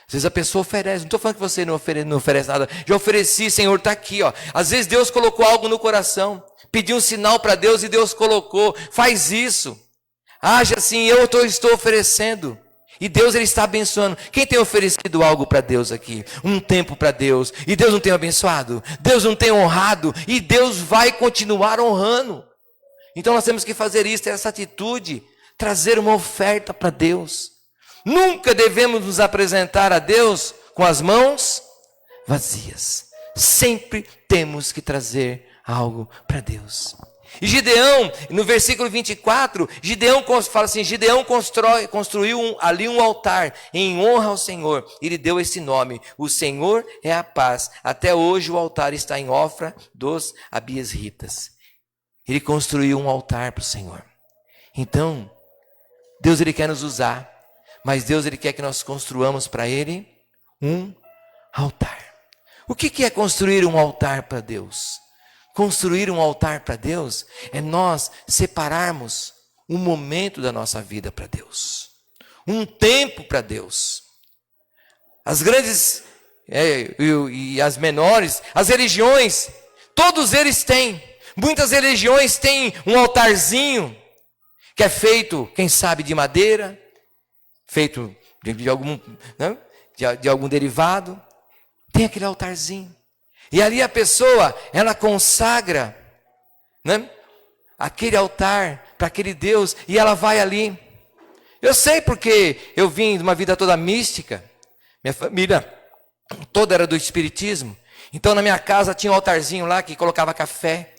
Às vezes a pessoa oferece, não estou falando que você não oferece nada. Já ofereci, Senhor, está aqui, ó. Às vezes Deus colocou algo no coração, pediu um sinal para Deus e Deus colocou. Faz isso. Haja assim, eu estou oferecendo. E Deus ele está abençoando. Quem tem oferecido algo para Deus aqui? Um tempo para Deus. E Deus não tem abençoado? Deus não tem honrado? E Deus vai continuar honrando. Então nós temos que fazer isso, ter essa atitude. Trazer uma oferta para Deus. Nunca devemos nos apresentar a Deus com as mãos vazias. Sempre temos que trazer algo para Deus. E Gideão, no versículo 24, Gideão fala assim, Gideão construiu ali um altar em honra ao Senhor. Ele deu esse nome, o Senhor é a paz. Até hoje o altar está em Ofra dos Abiesritas. Ele construiu um altar para o Senhor. Então, Deus ele quer nos usar, mas Deus ele quer que nós construamos para Ele um altar. O que é construir um altar para Deus? Construir um altar para Deus é nós separarmos um momento da nossa vida para Deus. Um tempo para Deus. As grandes e as menores, as religiões, todos eles têm. Muitas religiões têm um altarzinho que é feito, quem sabe, de madeira, feito de algum derivado. Tem aquele altarzinho. E ali a pessoa, ela consagra, né, aquele altar para aquele Deus, e ela vai ali. Eu sei porque eu vim de uma vida toda mística, minha família toda era do espiritismo, então na minha casa tinha um altarzinho lá que colocava café,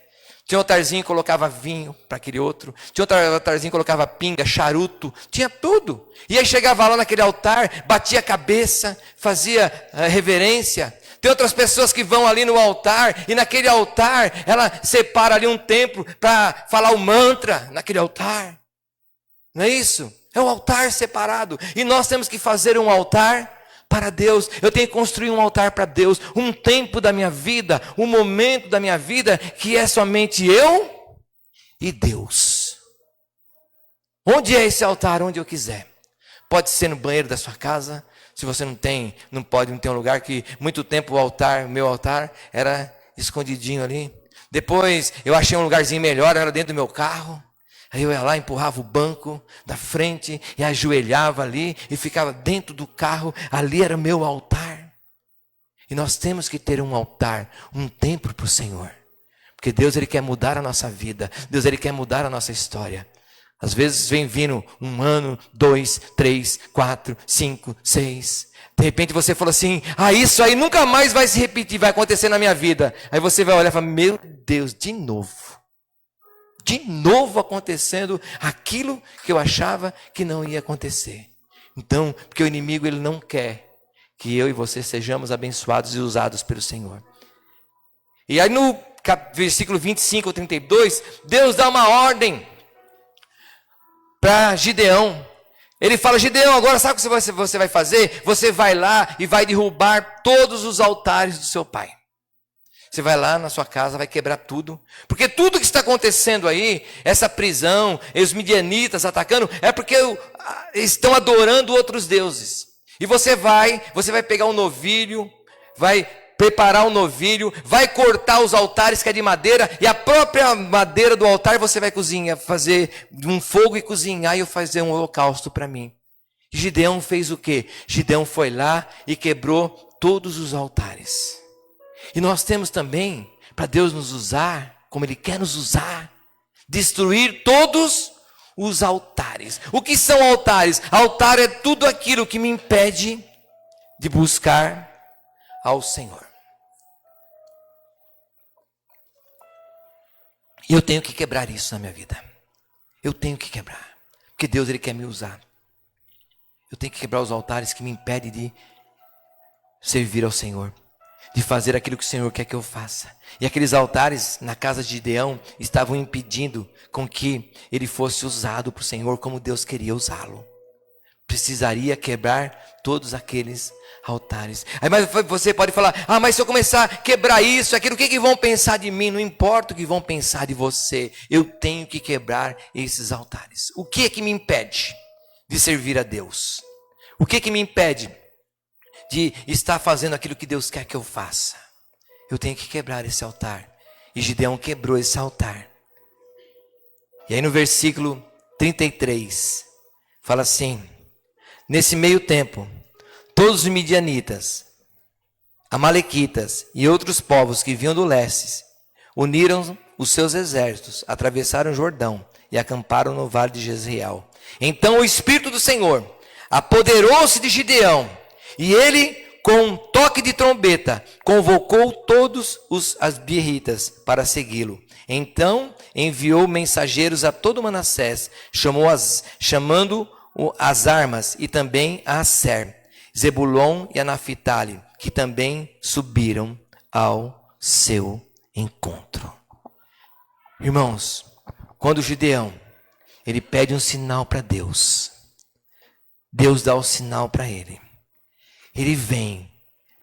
tinha um altarzinho que colocava vinho para aquele outro, tinha outro altarzinho que colocava pinga, charuto, tinha tudo. E aí chegava lá naquele altar, batia a cabeça, fazia reverência. Tem outras pessoas que vão ali no altar, e naquele altar, ela separa ali um tempo para falar o mantra naquele altar. Não é isso? É um altar separado. E nós temos que fazer um altar para Deus. Eu tenho que construir um altar para Deus. Um tempo da minha vida, um momento da minha vida, que é somente eu e Deus. Onde é esse altar? Onde eu quiser. Pode ser no banheiro da sua casa. Se você não tem um lugar, que muito tempo meu altar era escondidinho ali. Depois eu achei um lugarzinho melhor, era dentro do meu carro. Aí eu ia lá, empurrava o banco da frente e ajoelhava ali e ficava dentro do carro. Ali era meu altar. E nós temos que ter um altar, um templo para o Senhor. Porque Deus ele quer mudar a nossa vida. Deus ele quer mudar a nossa história. Às vezes vem vindo 1 ano, 2, 3, 4, 5, 6. De repente você fala assim, isso aí nunca mais vai se repetir, vai acontecer na minha vida. Aí você vai olhar e fala, meu Deus, de novo. De novo acontecendo aquilo que eu achava que não ia acontecer. Então, porque o inimigo ele não quer que eu e você sejamos abençoados e usados pelo Senhor. E aí no versículo 25 ou 32, Deus dá uma ordem para Gideão. Ele fala, Gideão, agora sabe o que você vai fazer? Você vai lá e vai derrubar todos os altares do seu pai. Você vai lá na sua casa, vai quebrar tudo. Porque tudo que está acontecendo aí, essa prisão, os midianitas atacando, é porque estão adorando outros deuses. E você vai pegar um novilho, vai preparar um novilho, vai cortar os altares que é de madeira, e a própria madeira do altar você vai cozinhar, fazer um fogo e cozinhar e fazer um holocausto para mim. Gideão fez o quê? Gideão foi lá e quebrou todos os altares. E nós temos também, para Deus nos usar, como Ele quer nos usar, destruir todos os altares. O que são altares? Altar é tudo aquilo que me impede de buscar ao Senhor. E eu tenho que quebrar isso na minha vida. Eu tenho que quebrar. Porque Deus, Ele quer me usar. Eu tenho que quebrar os altares que me impedem de servir ao Senhor, de fazer aquilo que o Senhor quer que eu faça. E aqueles altares na casa de Gideão estavam impedindo com que ele fosse usado para o Senhor como Deus queria usá-lo. Precisaria quebrar todos aqueles altares. Aí, mas você pode falar, mas se eu começar a quebrar isso, aquilo, o que vão pensar de mim? Não importa o que vão pensar de você. Eu tenho que quebrar esses altares. O que é que me impede de servir a Deus? O que é que me impede de estar fazendo aquilo que Deus quer que eu faça? Eu tenho que quebrar esse altar. E Gideão quebrou esse altar. E aí no versículo 33, fala assim: nesse meio tempo, todos os midianitas, amalequitas e outros povos que vinham do leste, uniram os seus exércitos, atravessaram o Jordão e acamparam no vale de Jezreel. Então o Espírito do Senhor apoderou-se de Gideão, e ele, com um toque de trombeta, convocou todos os asbieritas para segui-lo. Então enviou mensageiros a todo Manassés, chamando as armas, e também a Asser, Zebulon e a Naphtali, que também subiram ao seu encontro. Irmãos, quando Gideão, ele pede um sinal para Deus, Deus dá o sinal para ele. Ele vem,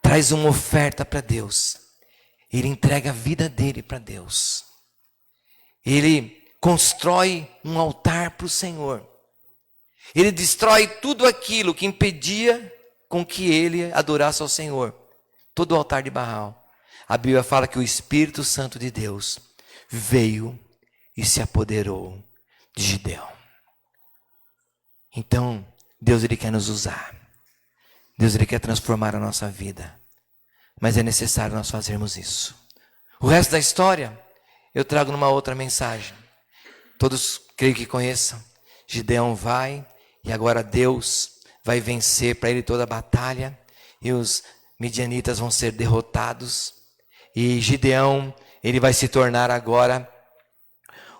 traz uma oferta para Deus. Ele entrega a vida dele para Deus. Ele constrói um altar para o Senhor. Ele destrói tudo aquilo que impedia com que ele adorasse ao Senhor. Todo o altar de Baal. A Bíblia fala que o Espírito Santo de Deus veio e se apoderou de Gideão. Então, Deus, Ele quer nos usar. Deus, Ele quer transformar a nossa vida. Mas é necessário nós fazermos isso. O resto da história eu trago numa outra mensagem. Todos creio que conheçam. Gideão vai, e agora Deus vai vencer para ele toda a batalha. E os midianitas vão ser derrotados. E Gideão, ele vai se tornar agora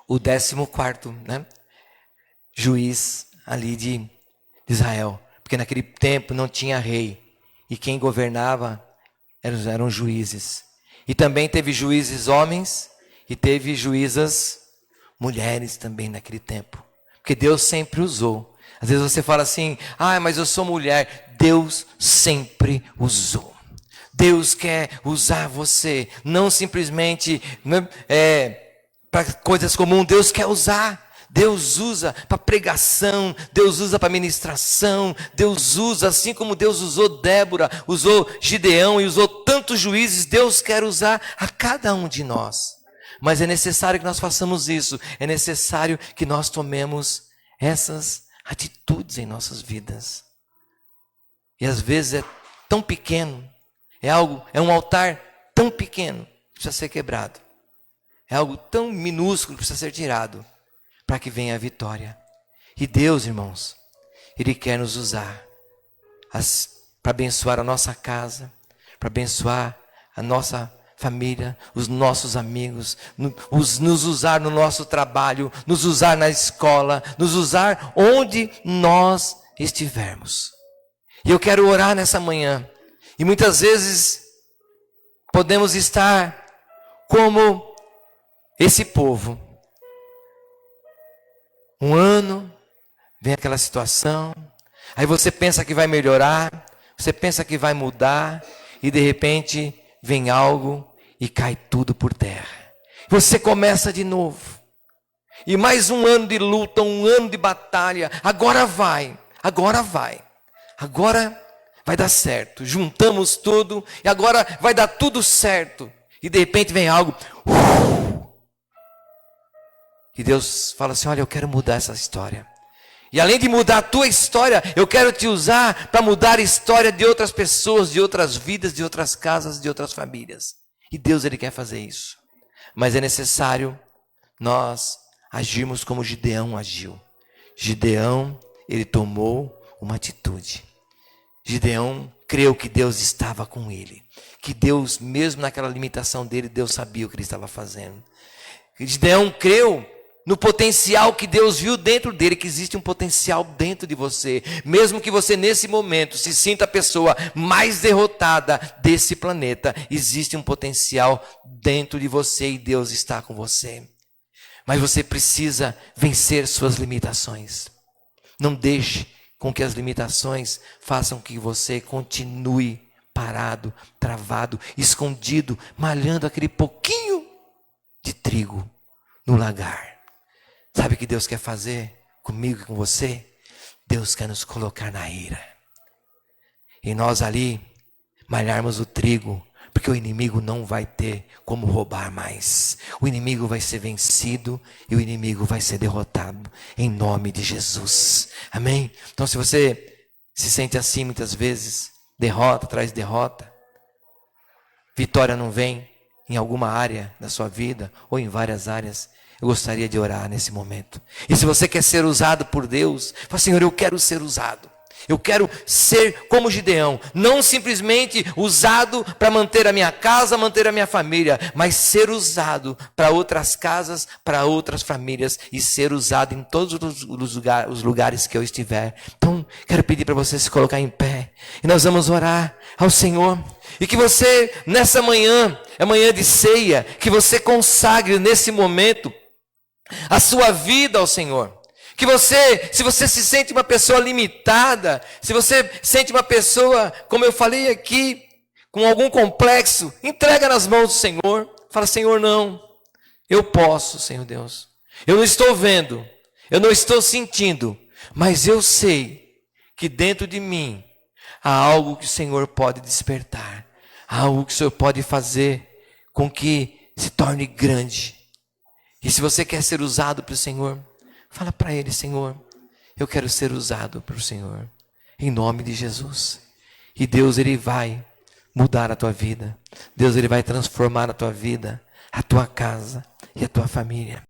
o 14º, juiz ali de Israel. Porque naquele tempo não tinha rei. E quem governava eram juízes. E também teve juízes homens e teve juízas mulheres também naquele tempo. Porque Deus sempre usou. Às vezes você fala assim, mas eu sou mulher. Deus sempre usou. Deus quer usar você. Não simplesmente para coisas comuns. Deus quer usar. Deus usa para pregação, Deus usa para ministração, Deus usa, assim como Deus usou Débora, usou Gideão e usou tantos juízes, Deus quer usar a cada um de nós. Mas é necessário que nós façamos isso, é necessário que nós tomemos essas atitudes em nossas vidas. E às vezes é tão pequeno, é um altar tão pequeno que precisa ser quebrado. É algo tão minúsculo que precisa ser tirado, para que venha a vitória. E Deus, irmãos, Ele quer nos usar para abençoar a nossa casa, para abençoar a nossa família, os nossos amigos, nos usar no nosso trabalho, nos usar na escola, nos usar onde nós estivermos. E eu quero orar nessa manhã. E muitas vezes podemos estar como esse povo. Um ano, vem aquela situação, aí você pensa que vai melhorar, você pensa que vai mudar, e de repente vem algo e cai tudo por terra. Você começa de novo, e mais um ano de luta, um ano de batalha, agora vai dar certo, juntamos tudo, e agora vai dar tudo certo, e de repente vem algo, e Deus fala assim, olha, eu quero mudar essa história. E além de mudar a tua história, eu quero te usar para mudar a história de outras pessoas, de outras vidas, de outras casas, de outras famílias. E Deus, Ele quer fazer isso. Mas é necessário nós agirmos como Gideão agiu. Gideão, ele tomou uma atitude. Gideão creu que Deus estava com ele. Que Deus, mesmo naquela limitação dele, Deus sabia o que ele estava fazendo. Gideão creu no potencial que Deus viu dentro dele, que existe um potencial dentro de você. Mesmo que você nesse momento se sinta a pessoa mais derrotada desse planeta, existe um potencial dentro de você e Deus está com você. Mas você precisa vencer suas limitações. Não deixe com que as limitações façam que você continue parado, travado, escondido, malhando aquele pouquinho de trigo no lagar. Sabe o que Deus quer fazer comigo e com você? Deus quer nos colocar na eira. E nós ali malharmos o trigo, porque o inimigo não vai ter como roubar mais. O inimigo vai ser vencido e o inimigo vai ser derrotado em nome de Jesus. Amém? Então se você se sente assim muitas vezes, derrota atrás de derrota, vitória não vem em alguma área da sua vida ou em várias áreas, eu gostaria de orar nesse momento. E se você quer ser usado por Deus, fala, Senhor, eu quero ser usado. Eu quero ser como Gideão, não simplesmente usado para manter a minha casa, manter a minha família, mas ser usado para outras casas, para outras famílias e ser usado em todos os lugares que eu estiver. Então, quero pedir para você se colocar em pé e nós vamos orar ao Senhor. E que você, nessa manhã, é manhã de ceia, que você consagre nesse momento a sua vida ao Senhor. Que você, se você se sente uma pessoa limitada, se você sente uma pessoa, como eu falei aqui, com algum complexo, entrega nas mãos do Senhor. Fala, Senhor, não, eu posso, Senhor Deus. Eu não estou vendo, eu não estou sentindo, mas eu sei que dentro de mim há algo que o Senhor pode despertar. Há algo que o Senhor pode fazer com que se torne grande. E se você quer ser usado pelo Senhor, fala para Ele, Senhor, eu quero ser usado pelo Senhor, em nome de Jesus. E Deus, Ele vai mudar a tua vida. Deus, Ele vai transformar a tua vida, a tua casa e a tua família.